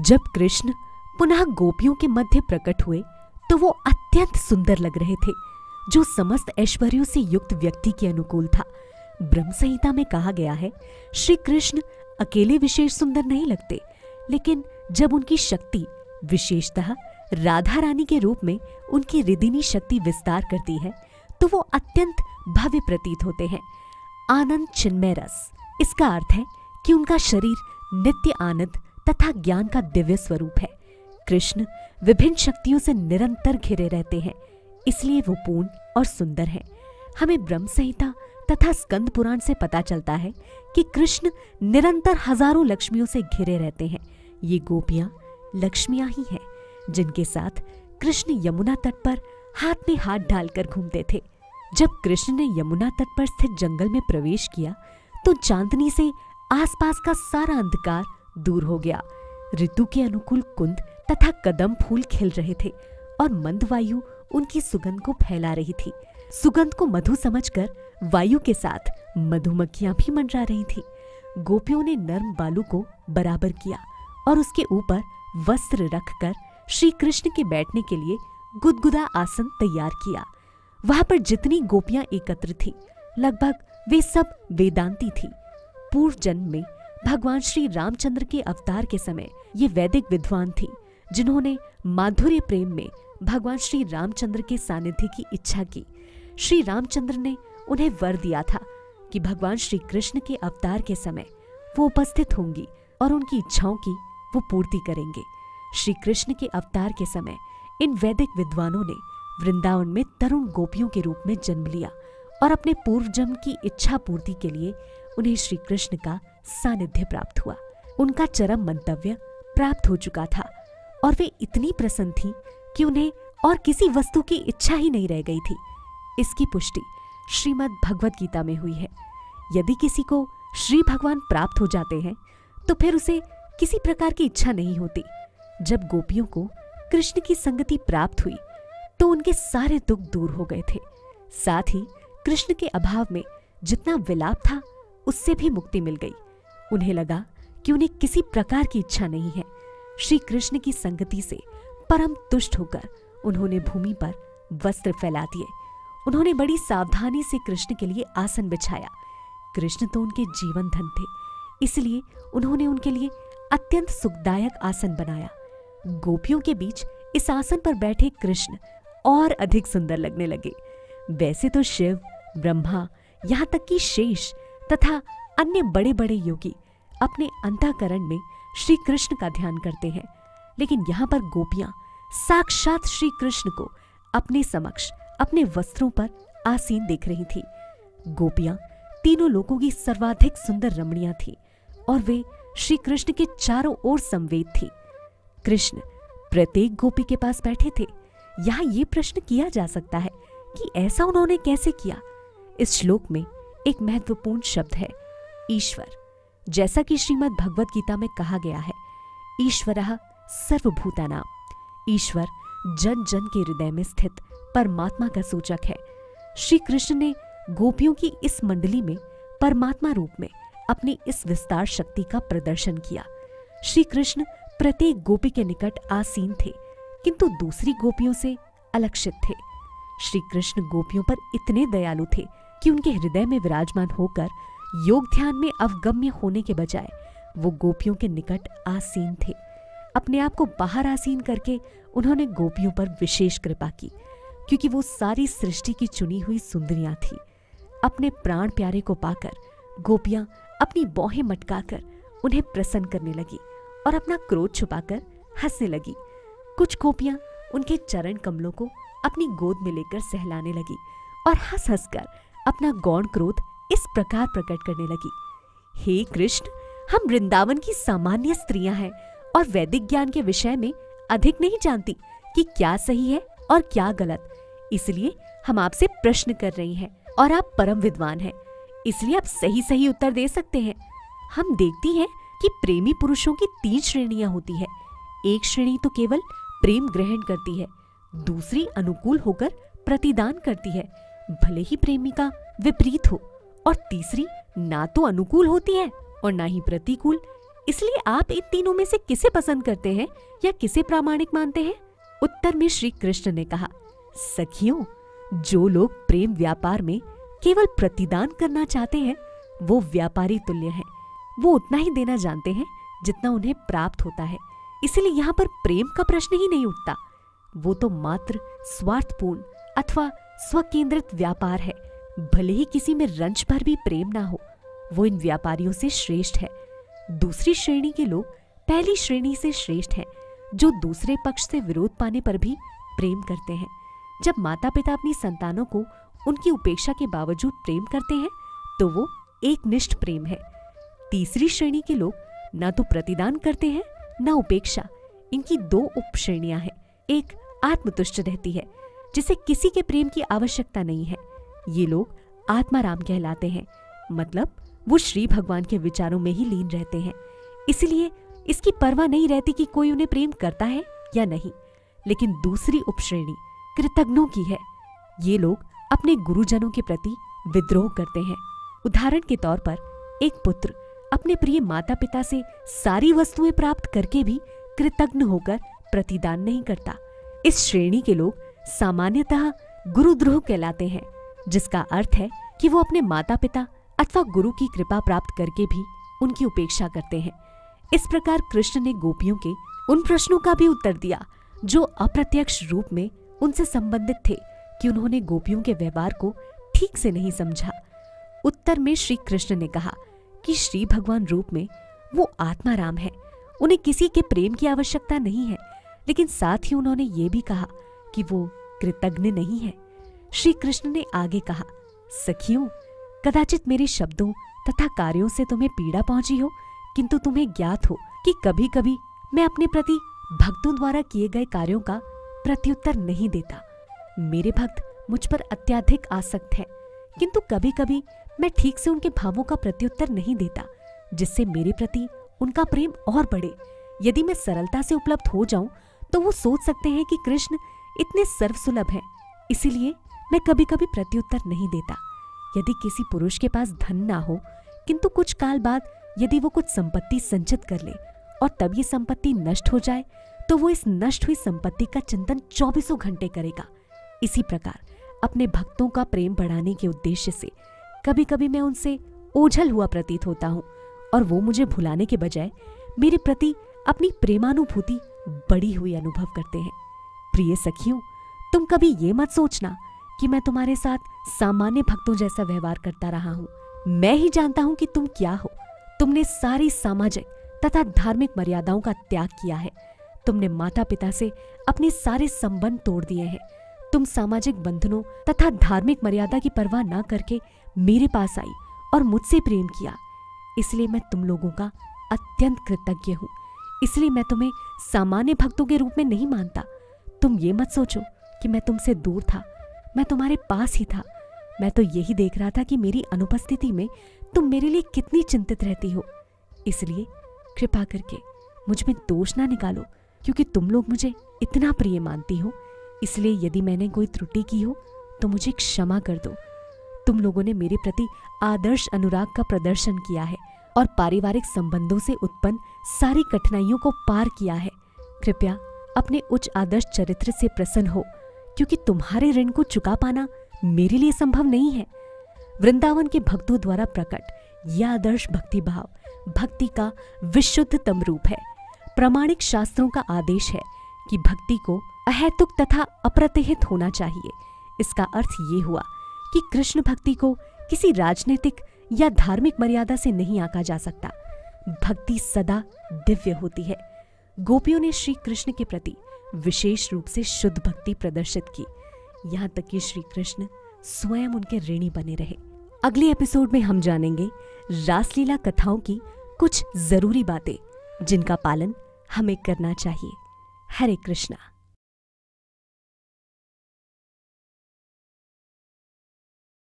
जब कृष्ण पुनः गोपियों के मध्य प्रकट हुए तो वो अत्यंत सुंदर लग रहे थे, जो समस्त ऐश्वर्यों से युक्त व्यक्ति के अनुकूल था। ब्रह्म संहिता में कहा गया है, श्री कृष्ण अकेले विशेष सुंदर नहीं लगते, लेकिन जब उनकी शक्ति विशेषतः राधा रानी के रूप में उनकी हृदयनी शक्ति विस्तार करती है तो वो अत्यंत भव्य प्रतीत होते हैं। आनंद चिन्मय रस, इसका अर्थ है कि उनका शरीर नित्य आनंद तथा ज्ञान का दिव्य स्वरूप है। कृष्ण विभिन्न शक्तियों से निरंतर घिरे रहते हैं, इसलिए वो पूर्ण और सुंदर हैं। हमें ब्रह्म संहिता तथा स्कंद पुराण से पता चलता है कि कृष्ण निरंतर हजारों लक्ष्मियों से घिरे रहते हैं। ये गोपियां लक्ष्मियां ही हैं, जिनके साथ कृष्ण यमुना तट पर हाथ में हाथ डालकर घूमते थे। जब कृष्ण ने यमुना तट पर स्थित जंगल में प्रवेश किया तो चांदनी से आसपास का सारा अंधकार दूर हो गया। ऋतु के अनुकूल कुंद तथा कदम फूल खिल रहे थे और मंद वायु उनकी सुगंध को फैला रही थी। सुगंध को मधु समझकर वायु के साथ मधुमक्खियां भी मंडरा रही थी। गोपियों ने नर्म बालू को बराबर किया और उसके ऊपर वस्त्र रखकर श्री कृष्ण के बैठने के लिए गुदगुदा आसन तैयार किया। वहां पर जितनी गोपियां एकत्र थी, लगभग वे सब वेदांती थी। पूर्व जन्म में भगवान श्री रामचंद्र के अवतार के समय ये वैदिक विद्वान थी, जिन्होंने माधुर्य प्रेम में भगवान श्री रामचंद्र के सानिध्य की इच्छा की। श्री रामचंद्र ने उन्हें वर दिया था कि भगवान श्री कृष्ण के अवतार के समय वो उपस्थित होंगी और उनकी इच्छाओं की वो पूर्ति करेंगे। श्री कृष्ण के अवतार के समय इन वैदिक विद्वानों ने वृंदावन में तरुण गोपियों के रूप में जन्म लिया और अपने पूर्व जन्म की इच्छा पूर्ति के लिए उन्हें श्री कृष्ण का सानिध्य प्राप्त हुआ। उनका चरम मंतव्य प्राप्त हो चुका था और वे इतनी प्रसन्न थी कि उन्हें और किसी वस्तु की इच्छा ही नहीं रह गई थी। इसकी पुष्टि श्रीमद् भगवद गीता में हुई है। यदि किसी को श्री भगवान प्राप्त हो जाते हैं तो फिर उसे किसी प्रकार की इच्छा नहीं होती। जब गोपियों को कृष्ण की संगति प्राप्त हुई तो उनके सारे दुख दूर हो गए थे। साथ ही कृष्ण के अभाव में जितना विलाप था उससे भी मुक्ति मिल गई। उन्हें लगा कि उन्हें किसी प्रकार की इच्छा नहीं है। श्री कृष्ण की संगति से परम तुष्ट होकर उन्होंने भूमि पर वस्त्र फैला दिए। उन्होंने बड़ी सावधानी से कृष्ण के लिए आसन बिछाया। कृष्ण तो उनके जीवन धन थे, इसलिए उन्होंने उनके लिए अत्यंत सुखदायक आसन बनाया। गोपियों के बीच इस आसन पर बैठे कृष्ण और अधिक सुंदर लगने लगे। वैसे तो शिव, ब्रह्मा, यहाँ तक कि शेष तथा अन्य बड़े बड़े योगी अपने अंतःकरण में श्री कृष्ण का ध्यान करते हैं, लेकिन यहाँ पर गोपियां साक्षात श्री कृष्ण को अपने समक्ष अपने वस्त्रों पर आसीन देख रही थी। गोपियां तीनों लोगों की सर्वाधिक सुंदर रमणियां थी और वे श्री कृष्ण के चारों ओर समवेत थी। कृष्ण प्रत्येक गोपी के पास बैठे थे। यहाँ ये प्रश्न किया जा सकता है कि ऐसा उन्होंने कैसे किया। इस श्लोक में एक महत्वपूर्ण शब्द है ईश्वर। जैसा कि श्रीमद् भगवद गीता में कहा गया है, ईश्वरः सर्वभूतानां। ईश्वर जन जन के हृदय में स्थित परमात्मा का सूचक है। श्री कृष्ण ने गोपियों की इस मंडली में परमात्मा रूप में अपनी इस विस्तार शक्ति का प्रदर्शन किया। श्री कृष्ण प्रत्येक गोपी के निकट आसीन थे, किंतु दूसरी गोपियों से अलक्षित थे। श्री कृष्ण गोपियों पर इतने दयालु थे कि उनके हृदय में विराजमान होकर योग ध्यान में अवगम्य होने के बजाय वो गोपियों के निकट आसीन थे। अपने आप को बाहर आसीन करके उन्होंने गोपियों पर विशेष कृपा की, क्योंकि वो सारी सृष्टि की चुनी हुई सुंदरियां थी। अपने प्राण प्यारे को पाकर गोपियां अपनी बाहें मटकाकर उन्हें प्रसन्न करने लगी और अपना क्रोध छुपाकर हंसने लगी। कुछ गोपियां उनके चरण कमलों को अपनी गोद में लेकर सहलाने लगी और हंस हंसकर अपना गौण क्रोध इस प्रकार प्रकट करने लगी, हे कृष्ण, हम वृंदावन की सामान्य स्त्रियां हैं और वैदिक ज्ञान के विषय में अधिक नहीं जानती कि क्या सही है और क्या गलत। इसलिए हम आपसे प्रश्न कर रही हैं और आप परम विद्वान हैं, इसलिए आप सही सही उत्तर दे सकते हैं। हम देखती हैं कि प्रेमी पुरुषों की 3 श्रेणियां होती है। एक श्रेणी तो केवल प्रेम ग्रहण करती है, दूसरी अनुकूल होकर प्रतिदान करती है, भले ही प्रेमी का विपरीत हो, और तीसरी ना तो अनुकूल होती है और ना ही प्रतिकूल। इसलिए आप इन तीनों में से किसे पसंद करते हैं या किसे प्रामाणिक मानते हैं? उत्तर में श्री कृष्ण ने कहा, सखियों, जो लोग प्रेम व्यापार में केवल प्रतिदान करना चाहते हैं वो व्यापारी तुल्य हैं। वो उतना ही देना जानते हैं जितना उन्हें प्राप्त होता है। इसलिए यहाँ पर प्रेम का प्रश्न ही नहीं उठता। वो तो मात्र स्वार्थपूर्ण अथवा स्वकेंद्रित व्यापार है। भले ही किसी में रंच भर भी प्रेम ना हो, वो इन व्यापारियों से श्रेष्ठ है। दूसरी श्रेणी के लोग पहली श्रेणी से श्रेष्ठ हैं, जो दूसरे पक्ष से विरोध पाने पर भी प्रेम करते हैं। जब माता पिता अपनी संतानों को उनकी उपेक्षा के बावजूद प्रेम करते हैं तो वो एकनिष्ठ प्रेम है। तीसरी श्रेणी के लोग ना तो प्रतिदान करते हैं ना उपेक्षा। इनकी दो उप श्रेणियां हैं। एक आत्मतुष्ट रहती है, जिसे किसी के प्रेम की आवश्यकता नहीं है। ये लोग आत्माराम कहलाते हैं, मतलब वो श्री भगवान के विचारों में ही लीन रहते हैं। इसलिए इसकी परवाह नहीं रहती कि कोई उन्हें प्रेम करता है या नहीं। लेकिन दूसरी उपश्रेणी कृतज्ञों की है। ये लोग अपने गुरुजनों के प्रति विद्रोह करते हैं। उदाहरण के तौर पर एक पुत्र अपने प्रिय माता पिता से सारी वस्तुएं प्राप्त करके भी कृतज्ञ होकर प्रतिदान नहीं करता। इस श्रेणी के लोग सामान्यतः गुरुद्रोह कहलाते हैं, जिसका अर्थ है कि वो अपने माता पिता अथवा गुरु की कृपा प्राप्त करके भी उनकी उपेक्षा करते हैं। इस प्रकार कृष्ण ने गोपियों के उन प्रश्नों का भी उत्तर दिया जो अप्रत्यक्ष रूप में उनसे संबंधित थे कि उन्होंने गोपियों के व्यवहार को ठीक से नहीं समझा। उत्तर में श्री कृष्ण ने कहा कि श्री भगवान रूप में वो आत्माराम है, उन्हें किसी के प्रेम की आवश्यकता नहीं है। लेकिन साथ ही उन्होंने ये भी कहा कि वो कृतज्ञ नहीं है। श्री कृष्ण ने आगे कहा, सखियों, कदाचित मेरे शब्दों तथा कार्यों से तुम्हें पीड़ा पहुंची हो, किंतु तुम्हें ज्ञात हो कि कभी कभी मैं अपने प्रति भक्तों द्वारा किए गए कार्यों का प्रत्युत्तर नहीं देता। मेरे भक्त मुझ पर अत्यधिक आसक्त हैं, किंतु कभी कभी मैं ठीक से उनके भावों का प्रत्युत्तर नहीं देता, जिससे मेरे प्रति उनका प्रेम और बढ़े। यदि मैं सरलता से उपलब्ध हो जाऊं तो वो सोच सकते हैं कि कृष्ण इतने सर्वसुलभ हैं, इसीलिए मैं कभी कभी प्रत्युत्तर नहीं देता। यदि किसी पुरुष के पास धन ना हो, किंतु कुछ काल बाद यदि वो कुछ संपत्ति संचित कर ले और तब ये संपत्ति नष्ट हो जाए, तो वो इस नष्ट हुई संपत्ति का चिंतन 24 घंटे करेगा। इसी प्रकार अपने भक्तों का प्रेम बढ़ाने के उद्देश्य से कभी कभी मैं उनसे ओझल हुआ प्रतीत होता हूँ और वो मुझे भुलाने के बजाय मेरे प्रति अपनी प्रेमानुभूति बढ़ी हुई अनुभव करते हैं। प्रिय सखियों, तुम कभी ये मत सोचना कि मैं तुम्हारे साथ सामान्य भक्तों जैसा व्यवहार करता रहा हूँ। मैं ही जानता हूँ कि तुम क्या हो। तुमने सारी सामाजिक तथा धार्मिक मर्यादाओं का त्याग किया है। तुमने माता पिता से अपने सारे संबंध तोड़ दिए हैं। तुम सामाजिक बंधनों तथा धार्मिक मर्यादा की परवाह न करके मेरे पास आई और मुझसे प्रेम किया। इसलिए मैं तुम लोगों का अत्यंत कृतज्ञ हूँ। इसलिए मैं तुम्हें सामान्य भक्तों के रूप में नहीं मानता। तुम ये मत सोचो कि मैं तुमसे दूर था, मैं तुम्हारे पास ही था। मैं तो यही देख रहा था कि मेरी अनुपस्थिति में तुम मेरे लिए कितनी चिंतित रहती हो। इसलिए कृपा करके मुझ में दोष ना निकालो, क्योंकि तुम लोग मुझे इतना प्रिय मानती हो। इसलिए यदि मैंने कोई त्रुटि की हो तो मुझे क्षमा कर दो। तुम लोगों ने मेरे प्रति आदर्श अनुराग का प्रदर्शन किया है और पारिवारिक संबंधों से उत्पन्न सारी कठिनाइयों को पार किया है। कृपया अपने उच्च आदर्श चरित्र से प्रसन्न हो, क्योंकि तुम्हारे ऋण को चुका पाना मेरे लिए संभव नहीं है। वृंदावन के भक्तों द्वारा प्रकट यह आदर्श भक्ति भाव भक्ति का विशुद्धतम रूप है। प्रामाणिक शास्त्रों का आदेश है कि भक्ति को अहेतुक तथा अप्रतिहित होना चाहिए। इसका अर्थ ये हुआ कि कृष्ण भक्ति को किसी राजनीतिक या धार्मिक मर्यादा से नहीं आंका जा सकता। भक्ति सदा दिव्य होती है। गोपियों ने श्री कृष्ण के प्रति विशेष रूप से शुद्ध भक्ति प्रदर्शित की, यहाँ तक कि श्री कृष्ण स्वयं उनके ऋणी बने रहे। अगले एपिसोड में हम जानेंगे रासलीला कथाओं की कुछ जरूरी बातें जिनका पालन हमें करना चाहिए। हरे कृष्णा।